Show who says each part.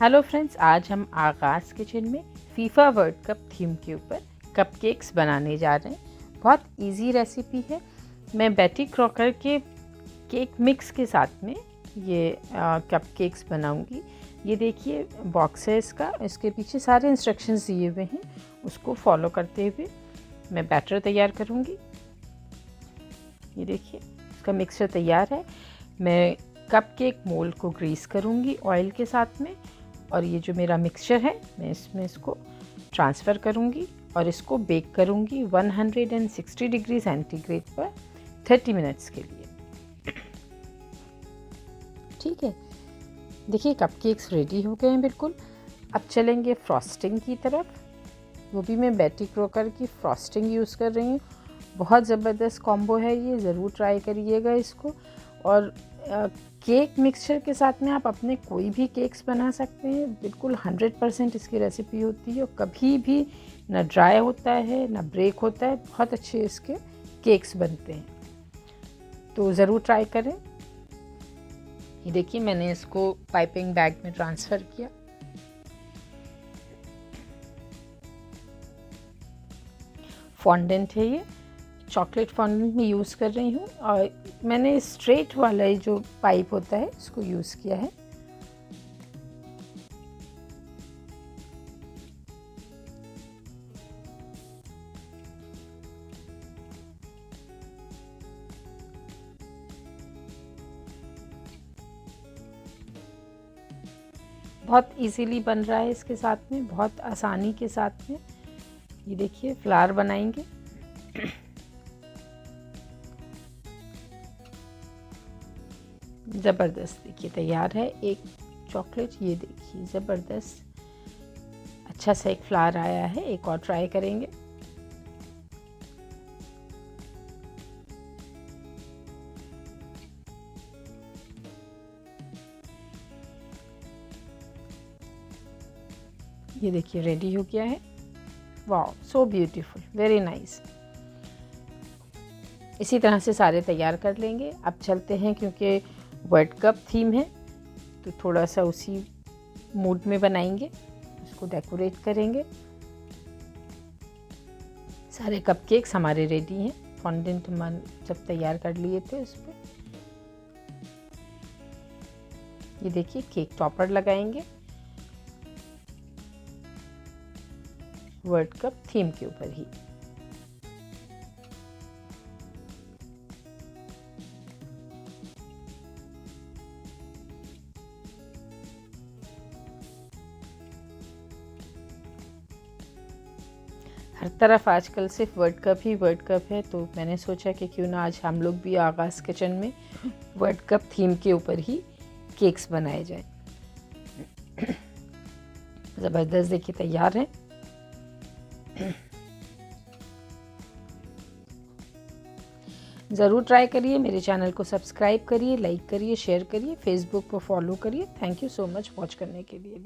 Speaker 1: Hello friends, आज हम आगाज़ किचन में फीफा वर्ल्ड कप थीम के ऊपर कपकेक्स बनाने जा रहे हैं। बहुत इजी रेसिपी है। मैं बेटी क्रॉकर के केक मिक्स के साथ में ये कपकेक्स बनाऊंगी। ये देखिए बॉक्स है इसका, इसके पीछे सारे इंस्ट्रक्शंस दिए हुए हैं, उसको फॉलो करते हुए मैं बैटर तैयार करूंगी। ये देखिए इसका मिक्सचर तैयार है। मैं कपकेक मोल्ड को ग्रीस करूंगी ऑयल के साथ में, और ये जो मेरा मिक्सचर है मैं इसमें इसको ट्रांसफ़र करूंगी और इसको बेक करूंगी 160 डिग्री सेंटीग्रेड पर 30 मिनट्स के लिए। ठीक है, देखिए कपकेक्स रेडी हो गए हैं बिल्कुल। अब चलेंगे फ्रॉस्टिंग की तरफ। वो भी मैं बेटी क्रॉकर की फ्रॉस्टिंग यूज़ कर रही हूँ। बहुत ज़बरदस्त कॉम्बो है ये, ज़रूर ट्राई करिएगा इसको। और केक मिक्सचर के साथ में आप अपने कोई भी केक्स बना सकते हैं। बिल्कुल 100% इसकी रेसिपी होती है और कभी भी ना ड्राई होता है ना ब्रेक होता है। बहुत अच्छे इसके केक्स बनते हैं, तो ज़रूर ट्राई करें। ये देखिए मैंने इसको पाइपिंग बैग में ट्रांसफ़र किया। फॉन्डेंट है ये, चॉकलेट फॉन्डेंट में यूज़ कर रही हूँ, और मैंने स्ट्रेट वाला जो पाइप होता है इसको यूज़ किया है। बहुत इजीली बन रहा है इसके साथ में, बहुत आसानी के साथ में। ये देखिए फ्लावर बनाएंगे। ज़बरदस्त, देखिए तैयार है एक चॉकलेट। ये देखिए ज़बरदस्त अच्छा सा एक फ्लावर आया है। एक और ट्राई करेंगे। ये देखिए रेडी हो गया है। वाह, सो ब्यूटीफुल, वेरी नाइस। इसी तरह से सारे तैयार कर लेंगे। अब चलते हैं, क्योंकि वर्ल्ड कप थीम है तो थोड़ा सा उसी मूड में बनाएंगे, उसको डेकोरेट करेंगे। सारे कपकेक्स हमारे रेडी हैं। फॉन्डेंट मन जब तैयार कर लिए थे उस पर। ये देखिए केक टॉपर लगाएंगे वर्ल्ड कप थीम के ऊपर ही। हर तरफ आजकल सिर्फ वर्ल्ड कप ही वर्ल्ड कप है, तो मैंने सोचा कि क्यों ना आज हम लोग भी आगाज़ किचन में वर्ल्ड कप थीम के ऊपर ही केक्स बनाए जाए। ज़बरदस्त, देखिए तैयार है। ज़रूर ट्राई करिए। मेरे चैनल को सब्सक्राइब करिए, लाइक करिए, शेयर करिए, फेसबुक पर फॉलो करिए। Thank you so much watch करने के लिए।